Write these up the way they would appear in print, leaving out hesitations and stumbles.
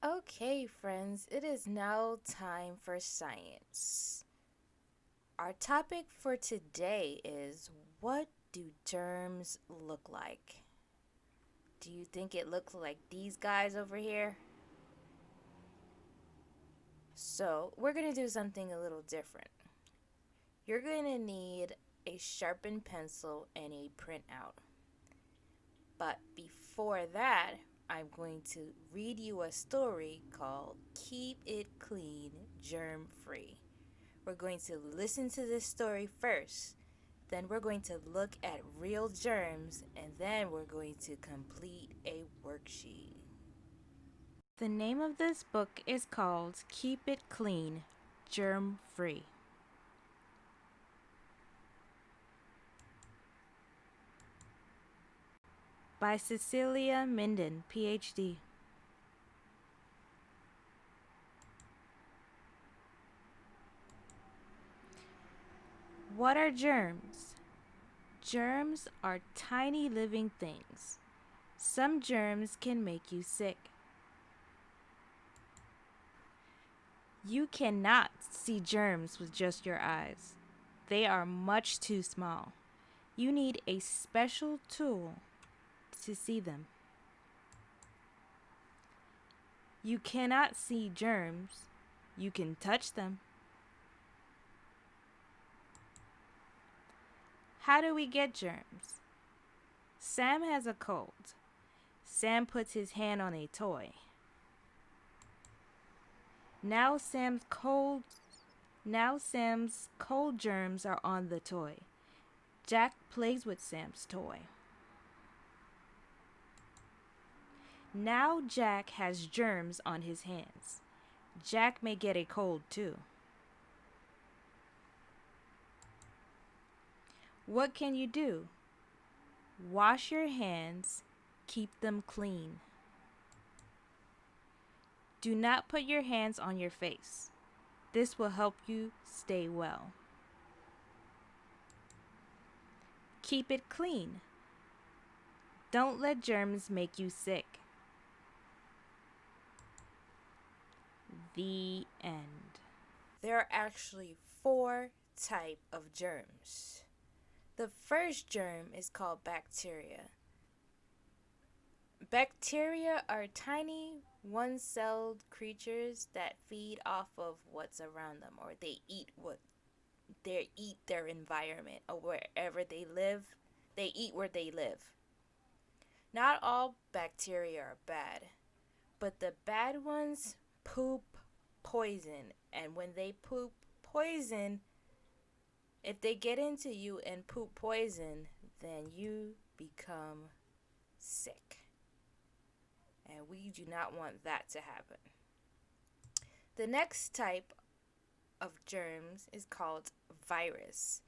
Okay, friends, it is now time for science. Our topic for today is, what do germs look like? Do you think it looks like these guys over here? So, we're going to do something a little different. You're going to need a sharpened pencil and a printout. But before that, I'm going to read you a story called Keep It Clean, Germ Free. We're going to listen to this story first. Then we're going to look at real germs, and then we're going to complete a worksheet. The name of this book is called Keep It Clean, Germ Free by Cecilia Minden, PhD. What are germs? Germs are tiny living things. Some germs can make you sick. You cannot see germs with just your eyes. They are much too small. You need a special tool to see them. You cannot see germs. You can touch them. How do we get germs? Sam has a cold. Sam puts his hand on a toy. Now Sam's cold germs are on the toy. Jack plays with Sam's toy. Now Jack has germs on his hands. Jack may get a cold too. What can you do? Wash your hands. Keep them clean. Do not put your hands on your face. This will help you stay well. Keep it clean. Don't let germs make you sick. The end. There are actually 4 types of germs. The first germ is called bacteria. Bacteria are tiny, one-celled creatures that feed off of what's around them, or they eat their environment, or wherever they live. They eat where they live. Not all bacteria are bad, but the bad ones poop poison, and when they poop poison, if they get into you and poop poison, then you become sick. And we do not want that to happen. The next type of germs is called virus.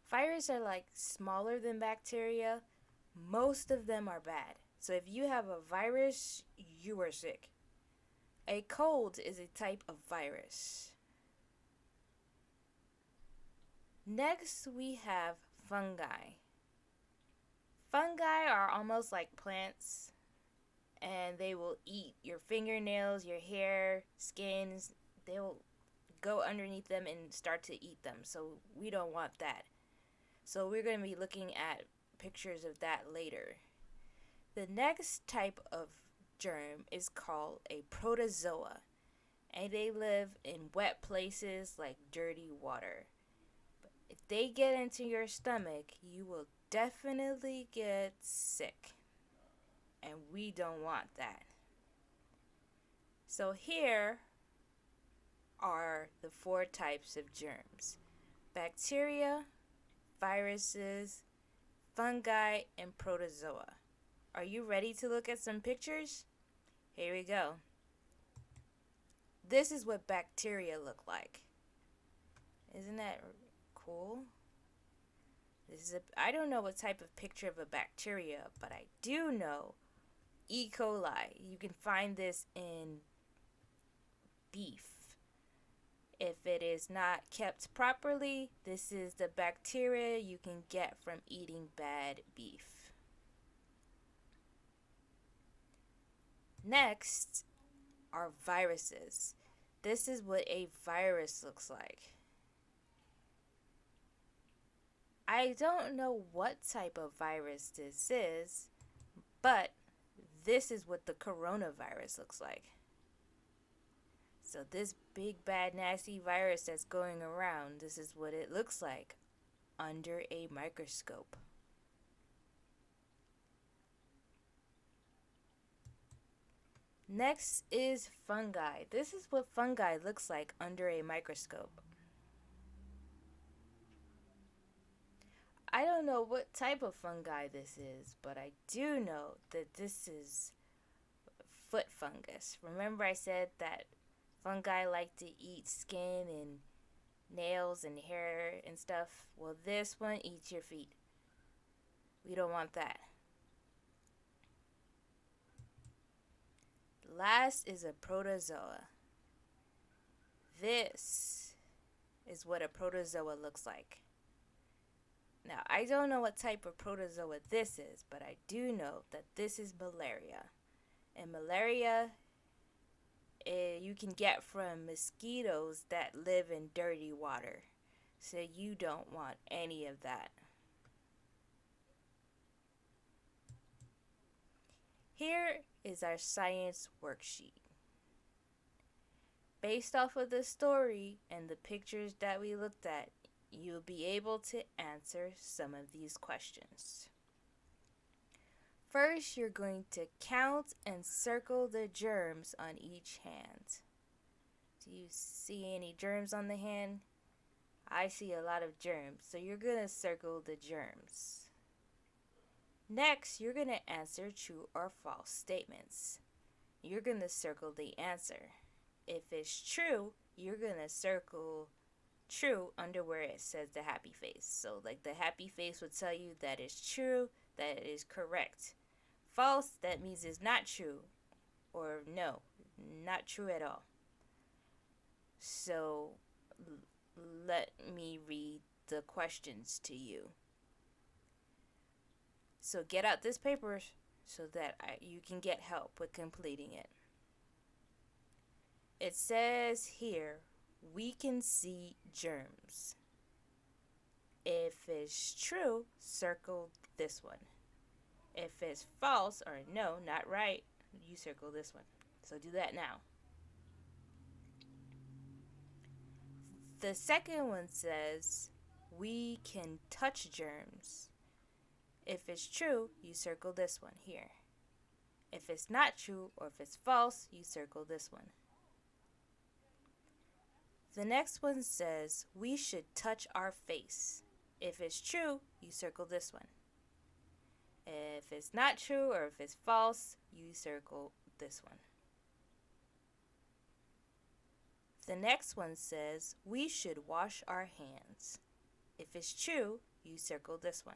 Viruses are like smaller than bacteria. Most of them are bad. So if you have a virus, you are sick. A cold is a type of virus. Next, we have fungi. Fungi are almost like plants, and they will eat your fingernails, your hair, skins. They'll go underneath them and start to eat them. So we don't want that. So we're going to be looking at pictures of that later. The next type of germ is called a protozoa, and they live in wet places like dirty water. But if they get into your stomach, you will definitely get sick, and we don't want that. So here are the 4 types of germs: bacteria, viruses, fungi, and protozoa. Are you ready to look at some pictures? Here we go. This is what bacteria look like. Isn't that cool? I don't know what type of picture of a bacteria, but I do know E. coli. You can find this in beef. If it is not kept properly, this is the bacteria you can get from eating bad beef. Next are viruses. This is what a virus looks like. I don't know what type of virus this is, but this is what the coronavirus looks like. So this big bad nasty virus that's going around, this is what it looks like under a microscope. Next is fungi. This is what fungi looks like under a microscope. I don't know what type of fungi this is, but I do know that this is foot fungus. Remember I said that fungi like to eat skin and nails and hair and stuff? Well, this one eats your feet. We don't want that. Last is a protozoa. This is what a protozoa looks like. Now, I don't know what type of protozoa this is, but I do know that this is malaria. And malaria you can get from mosquitoes that live in dirty water. So you don't want any of that. Here is our science worksheet. Based off of the story and the pictures that we looked at, you'll be able to answer some of these questions. First, you're going to count and circle the germs on each hand. Do you see any germs on the hand? I see a lot of germs, so you're going to circle the germs. Next, you're going to answer true or false statements. You're going to circle the answer. If it's true, you're going to circle true under where it says the happy face. So like the happy face would tell you that it's true, that it is correct. False, that means it's not true, or no, not true at all. So let me read the questions to you. So get out this paper so that you can get help with completing it. It says here, we can see germs. If it's true, circle this one. If it's false or no, not right, you circle this one. So do that now. The second one says, we can touch germs. If it's true, you circle this one here. If it's not true or if it's false, you circle this one. The next one says, we should touch our face. If it's true, you circle this one. If it's not true or if it's false, you circle this one. The next one says, we should wash our hands. If it's true, you circle this one.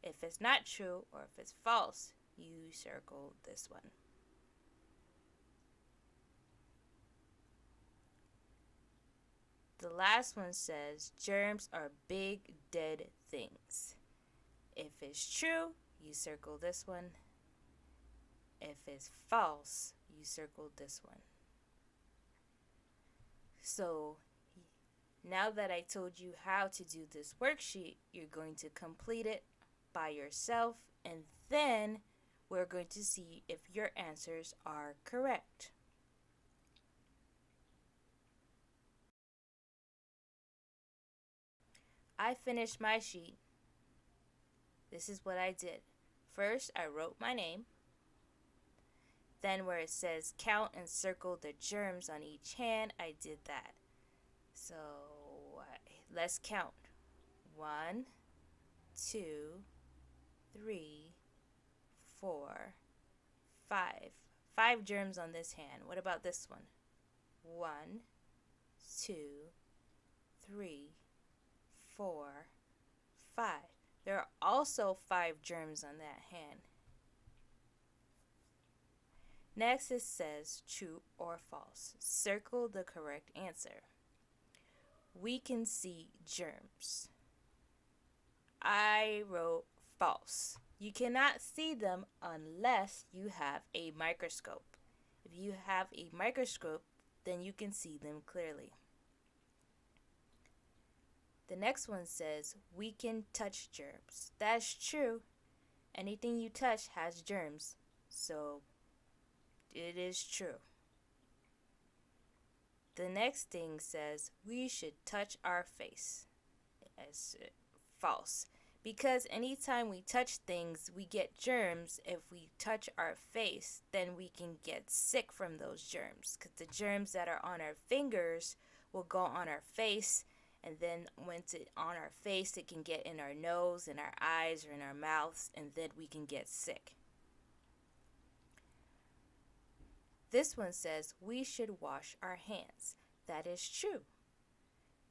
If it's not true or if it's false, you circle this one. The last one says, germs are big dead things. If it's true, you circle this one. If it's false, you circle this one. So now that I told you how to do this worksheet, you're going to complete it by yourself, and then we're going to see if your answers are correct. I finished my sheet. This is what I did. First, I wrote my name. Then where it says count and circle the germs on each hand, I did that. So let's count. 1, 2, 3, 4, 5. 5 germs on this hand. What about this one? 1, 2, 3, 4, 5. There are also 5 germs on that hand. Next it says true or false. Circle the correct answer. We can see germs. I wrote false. You cannot see them unless you have a microscope. If you have a microscope, then you can see them clearly. The next one says, we can touch germs. That's true. Anything you touch has germs, so it is true. The next thing says, we should touch our face. As false. Because anytime we touch things, we get germs. If we touch our face, then we can get sick from those germs. Because the germs that are on our fingers will go on our face, and then once it's on our face, it can get in our nose, in our eyes, or in our mouths, and then we can get sick. This one says we should wash our hands. That is true.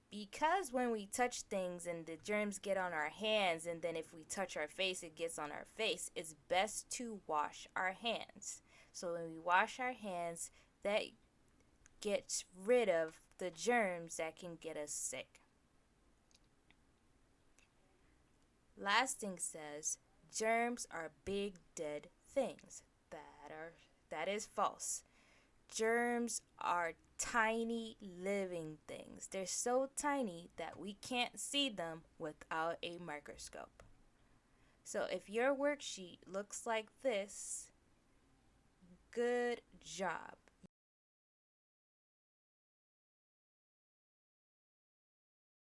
Because when we touch things and the germs get on our hands, and then if we touch our face, it gets on our face, it's best to wash our hands. So when we wash our hands, that gets rid of the germs that can get us sick. Last thing says, germs are big dead things. That is false. Germs are tiny living things. They're so tiny that we can't see them without a microscope. So if your worksheet looks like this, good job.